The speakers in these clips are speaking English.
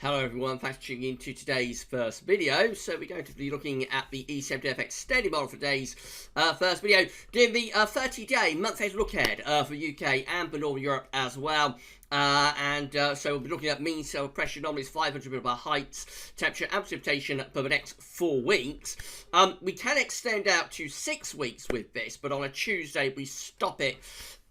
Hello everyone, thanks for tuning in to today's first video. So we're going to be looking at the E70F extended model for today's first video, doing the 30-day month-ahead look ahead for UK and for Northern Europe as well. So we'll be looking at mean sea level pressure anomalies, 500 millibar heights, temperature and precipitation for the next 4 weeks. We can extend out to 6 weeks with this, but on a Tuesday we stop it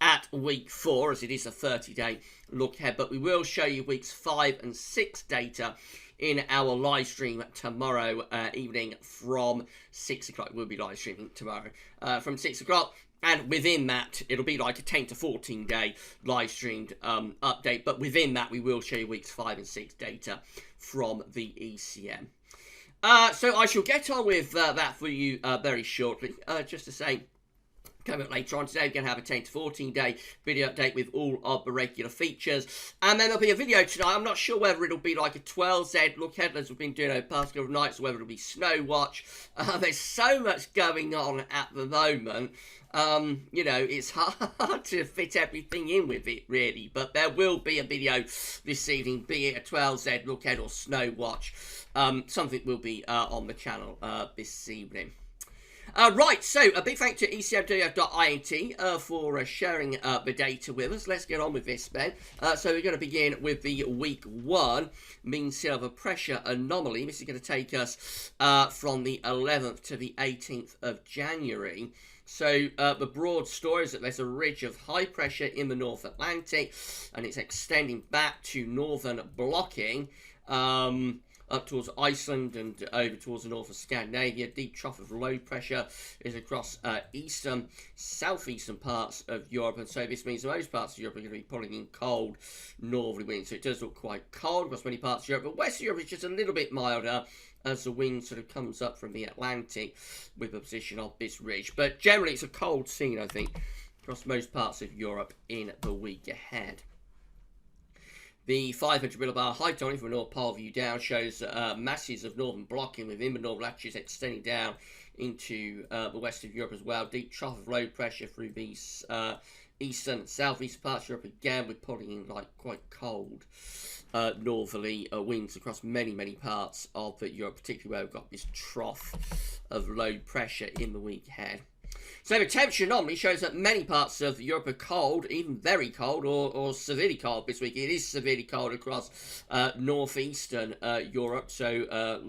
at week 4, as it is a 30-day look ahead, but we will show you weeks 5 and 6 data in our live stream tomorrow evening from 6 o'clock. We'll be live streaming tomorrow from 6 o'clock, and within that it'll be like a 10 to 14 day live streamed update, but within that we will show you weeks 5 and 6 data from the ECM. So I shall get on with that for you very shortly. Just to say, coming up later on today, we're going to have a 10 to 14 day video update with all of the regular features. And then there'll be a video tonight. I'm not sure whether it'll be like a 12Z look ahead as we've been doing over the past couple of nights, or whether it'll be Snow Watch. There's so much going on at the moment. You know, it's hard to fit everything in with it, really. But there will be a video this evening, be it a 12Z look ahead or Snow Watch. Something will be on the channel this evening. Right, so a big thank you to ecmwf.int for sharing the data with us. Let's get on with this then. So we're going to begin with the week 1 mean sea level pressure anomaly. This is going to take us from the 11th to the 18th of January. So the broad story is that there's a ridge of high pressure in the North Atlantic, and it's extending back to northern blocking, up towards Iceland and over towards the north of Scandinavia. Deep trough of low pressure is across eastern, southeastern parts of Europe, and so this means most parts of Europe are going to be pulling in cold northerly winds. So it does look quite cold across many parts of Europe, but Western Europe is just a little bit milder as the wind sort of comes up from the Atlantic with the position of this ridge. But generally it's a cold scene, I think, across most parts of Europe in the week ahead. The 500 millibar height on it from a North Pole view down shows masses of northern blocking within the northern latitudes extending down into the west of Europe as well. Deep trough of low pressure through these eastern and southeast parts of Europe again, with pulling in like quite cold northerly winds across many parts of Europe, particularly where we've got this trough of low pressure in the week ahead. So the temperature anomaly shows that many parts of Europe are cold, even very cold or severely cold this week. It is severely cold across northeastern Europe, so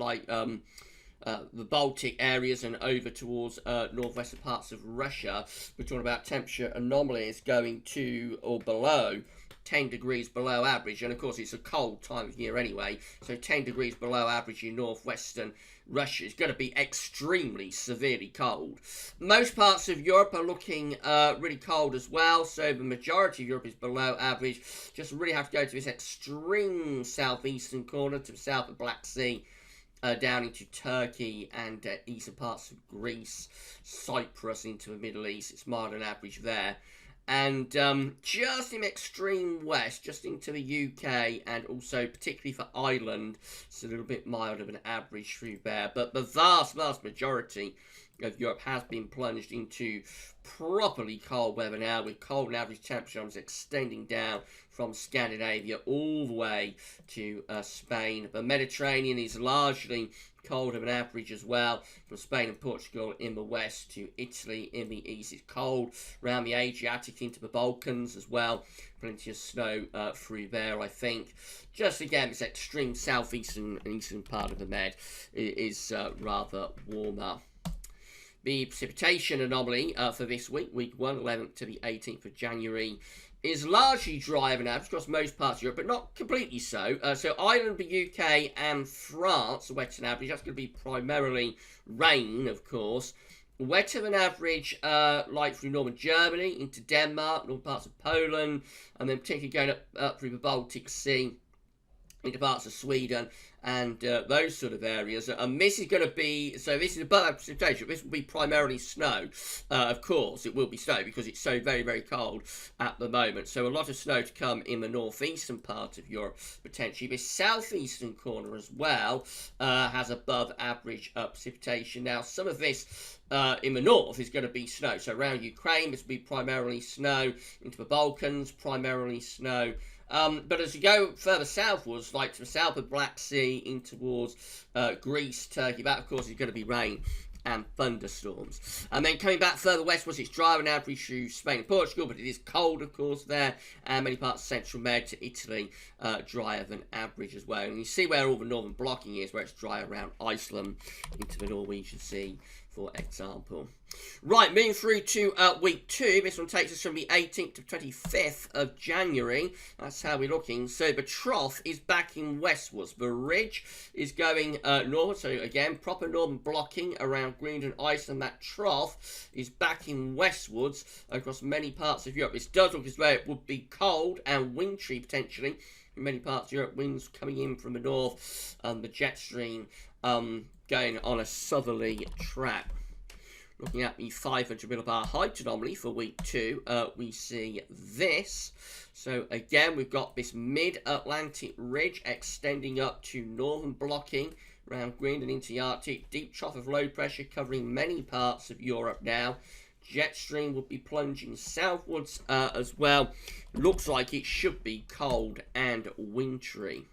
the Baltic areas and over towards northwestern parts of Russia. We're talking about temperature anomalies going to or below 10 degrees below average, and of course it's a cold time of year anyway, so 10 degrees below average in northwestern Russia is going to be extremely severely cold. Most parts of Europe are looking really cold as well, so the majority of Europe is below average. Just really have to go to this extreme southeastern corner to the south of the Black Sea, down into Turkey and eastern parts of Greece, Cyprus into the Middle East. It's milder than average there. And just in the extreme west, just into the UK, and also particularly for Ireland, it's a little bit milder than average through there. But the vast majority of Europe has been plunged into properly cold weather now, with cold and average temperatures extending down from Scandinavia all the way to Spain. The Mediterranean is largely colder than average as well, from Spain and Portugal in the west to Italy in the east. It's cold around the Adriatic into the Balkans as well. Plenty of snow through there, I think. Just again, this extreme southeastern and eastern part of the Med is rather warmer. The precipitation anomaly for this week, week 1, 11th to the 18th of January, is largely drier than average across most parts of Europe, but not completely so. So Ireland, the UK and France are wetter than average. That's going to be primarily rain, of course. Wetter than average, like through northern Germany into Denmark, northern parts of Poland, and then particularly going up through the Baltic Sea into parts of Sweden and those sort of areas. And this is going to be, so this is above precipitation. This will be primarily snow. Of course, it will be snow because it's so very cold at the moment. So a lot of snow to come in the northeastern part of Europe, potentially. The southeastern corner as well has above average precipitation. Now, some of this in the north is going to be snow. So around Ukraine, this will be primarily snow. Into the Balkans, primarily snow. But as you go further southwards, like to the south of Black Sea, in towards Greece, Turkey, that of course is going to be rain and thunderstorms. And then coming back further westwards, it's drier on average through Spain and Portugal, but it is cold, of course, there, and many parts of central Med to Italy, drier than average as well. And you see where all the northern blocking is, where it's dry around Iceland into the Norwegian Sea, for example. Right, moving through to week 2. This one takes us from the 18th to 25th of January. That's how we're looking. So the trough is backing westwards. The ridge is going north. So again, proper northern blocking around Greenland, Iceland. That trough is backing westwards across many parts of Europe. This does look as though it would be cold and wintry potentially in many parts of Europe. Winds coming in from the north, the jet stream going on a southerly track. Looking at the 500 millibar height anomaly for week 2, we see this. So again, we've got this mid-Atlantic ridge extending up to northern blocking around Greenland into the Arctic. Deep trough of low pressure covering many parts of Europe now. Jet stream will be plunging southwards as well. Looks like it should be cold and wintry.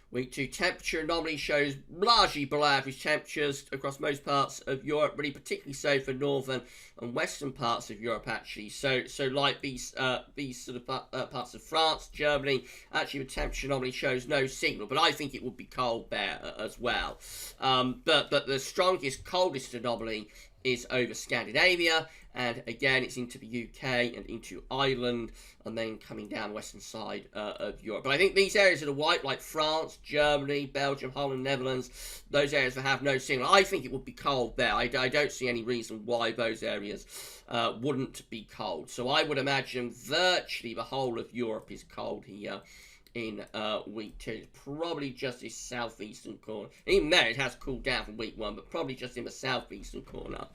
Week 2 temperature anomaly shows largely below average temperatures across most parts of Europe, really particularly so for northern and western parts of Europe actually. So like these sort of parts of France, Germany, actually the temperature anomaly shows no signal, but I think it would be cold there as well. But the strongest, coldest anomaly is over Scandinavia, and again it's into the UK and into Ireland, and then coming down the western side of Europe. But I think these areas that are white, like France, Germany, Belgium, Holland, Netherlands, those areas that have no signal, I think it would be cold there. I don't see any reason why those areas wouldn't be cold. So I would imagine virtually the whole of Europe is cold here in week 2. It's probably just this southeastern corner. Even there, it has cooled down from week 1, but probably just in the southeastern corner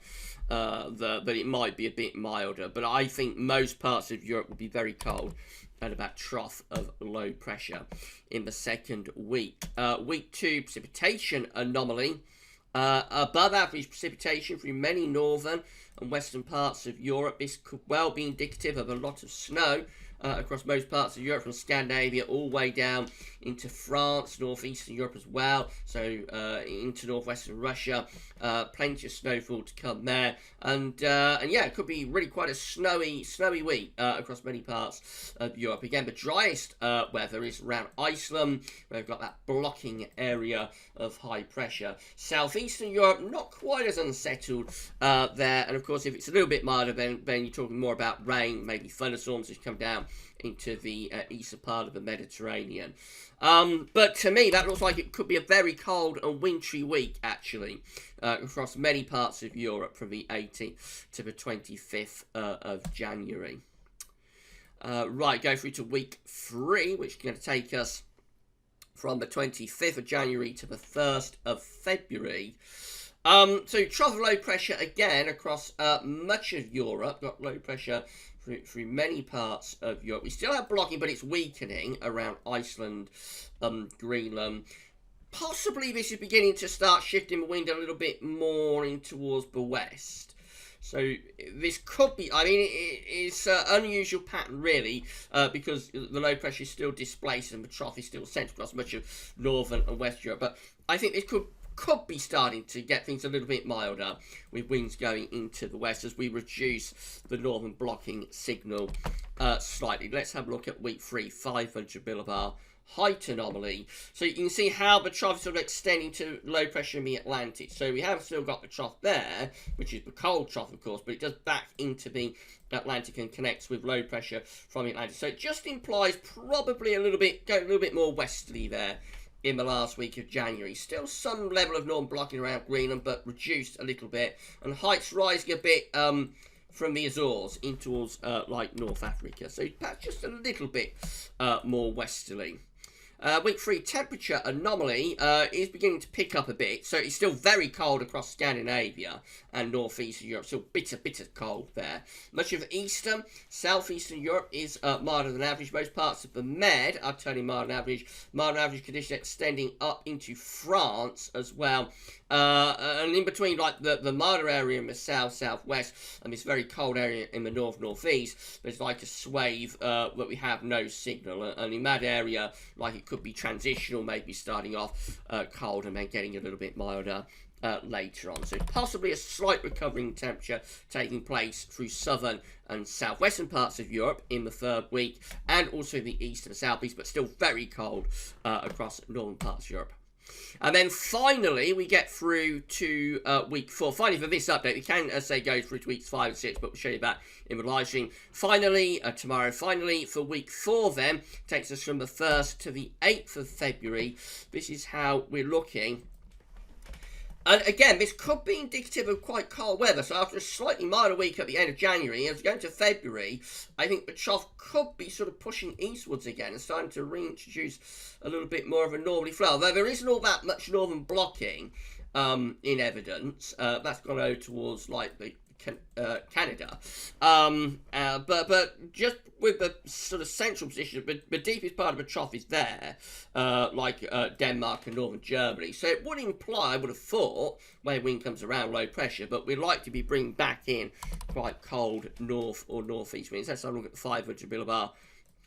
that it might be a bit milder. But I think most parts of Europe will be very cold at about trough of low pressure in the second week. Week 2 precipitation anomaly. Above average precipitation through many northern and western parts of Europe. This could well be indicative of a lot of snow across most parts of Europe, from Scandinavia all the way down into France, northeastern Europe as well, so into northwestern Russia. Plenty of snowfall to come there, and yeah, it could be really quite a snowy week across many parts of Europe. Again, the driest weather is around Iceland, where we've got that blocking area of high pressure. Southeastern Europe, not quite as unsettled there, and of course, if it's a little bit milder, then you're talking more about rain, maybe thunderstorms which come down into the eastern part of the Mediterranean. But to me, that looks like it could be a very cold and wintry week, actually, across many parts of Europe from the 18th to the 25th of January. Right, go through to week 3, which is going to take us from the 25th of January to the 1st of February. So trough of low pressure again across much of Europe. Got low pressure through many parts of Europe. We still have blocking, but it's weakening around Iceland, Greenland. Possibly this is beginning to start shifting the wind a little bit more in towards the west. So this could be, I mean, it's an unusual pattern really, because the low pressure is still displaced and the trough is still central across much of northern and west Europe. But I think this could be starting to get things a little bit milder with winds going into the west as we reduce the northern blocking signal slightly. Let's have a look at week 3, 500 millibar height anomaly. So you can see how the trough is sort of extending to low pressure in the Atlantic. So we have still got the trough there, which is the cold trough, of course, but it does back into the Atlantic and connects with low pressure from the Atlantic. So it just implies probably going a little bit more westerly there in the last week of January. Still some level of northern blocking around Greenland, but reduced a little bit, and heights rising a bit from the Azores in towards like North Africa. So perhaps just a little bit more westerly. Week 3 temperature anomaly is beginning to pick up a bit, so it's still very cold across Scandinavia and northeastern Europe, still bitter cold there. Much of eastern, southeastern Europe is milder than average. Most parts of the Med are turning mild and average. Mild and average conditions extending up into France as well. And in between, like the milder area in the southwest and this very cold area in the northeast, there's like a swathe that we have no signal. And in that area, like it could be transitional, maybe starting off cold and then getting a little bit milder later on. So possibly a slight recovery in temperature taking place through southern and southwestern parts of Europe in the third week, and also the east and southeast, but still very cold across northern parts of Europe. And then finally, we get through to week 4. Finally, for this update, we can, as I say, go through to weeks 5 and 6, but we'll show you that in the live stream. Finally, tomorrow, for week 4 then, takes us from the 1st to the 8th of February. This is how we're looking. And again, this could be indicative of quite cold weather. So after a slightly milder week at the end of January, as we go into February, I think the trough could be sort of pushing eastwards again and starting to reintroduce a little bit more of a northerly flow. Although there isn't all that much northern blocking in evidence. That's gone over towards like the Canada, but just with the sort of central position, the deepest part of the trough is there, like Denmark and northern Germany. So it would imply, I would have thought, when wind comes around, low pressure, but we'd like to be bringing back in quite cold north or northeast winds. Let's have a look at the 500 millibar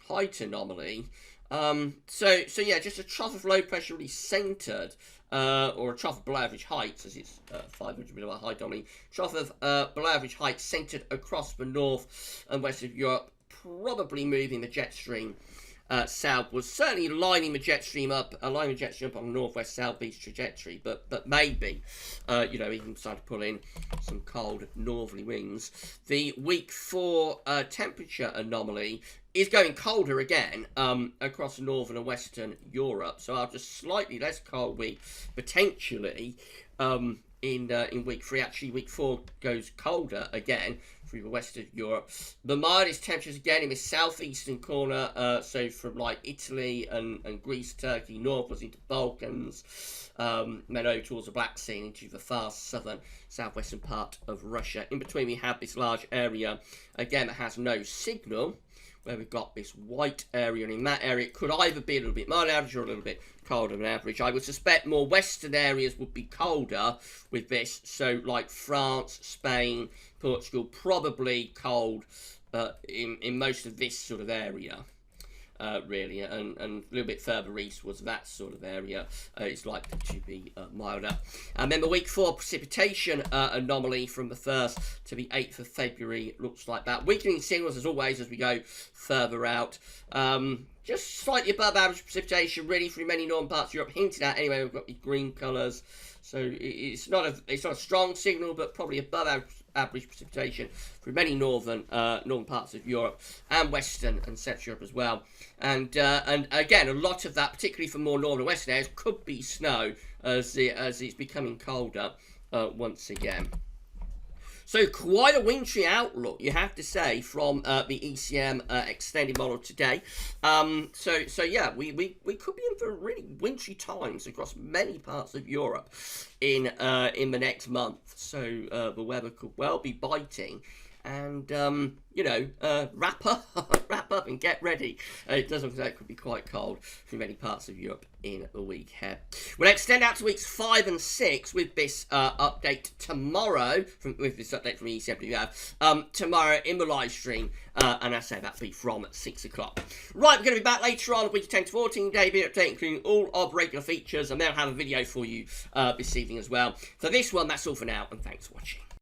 height anomaly. So yeah, just a trough of low pressure really centred, or a trough of below average height, as it's 500 millibar height anomaly. Trough of below average height centred across the north and west of Europe, probably moving the jet stream southwards, certainly lining the jet stream up on the northwest southeast trajectory, but maybe even starting to pull in some cold northerly winds. The week 4 temperature anomaly is going colder again across northern and western Europe. So after a slightly less cold week, potentially in week 3, actually week 4 goes colder again through the west of Europe. The mildest temperatures again in the southeastern corner, so from like Italy and Greece, Turkey, northwards into Balkans, then over towards the Black Sea and into the far southern southwestern part of Russia. In between we have this large area again that has no signal, where we've got this white area, and in that area it could either be a little bit milder average or a little bit colder than average. I would suspect more western areas would be colder with this, so like France, Spain, Portugal, probably cold in most of this sort of area. Really, and a little bit further east was that sort of area. It's likely to be milder. And then the week 4 precipitation anomaly from the 1st to the 8th of February looks like that. Weakening signals as always as we go further out. Just slightly above average precipitation really through many northern parts of Europe, hinted at anyway. We've got the green colours, so it's not a strong signal, but probably above average precipitation through many northern parts of Europe and western and central Europe as well. And again, a lot of that, particularly for more northern and western areas, could be snow as it's becoming colder once again. So quite a wintry outlook, you have to say, from the ECM extended model today. So yeah, we could be in for really wintry times across many parts of Europe in the next month. So the weather could well be biting. And, wrap up and get ready. It does look like it could be quite cold for many parts of Europe in the week ahead. We'll extend out to weeks 5 and 6 with this update tomorrow, with this update from GWV, tomorrow in the live stream, and I say that'll be from 6 o'clock. Right, we're going to be back later on, week 10 to 14 day video update, including all of regular features, and then I'll have a video for you this evening as well. For this one, that's all for now, and thanks for watching.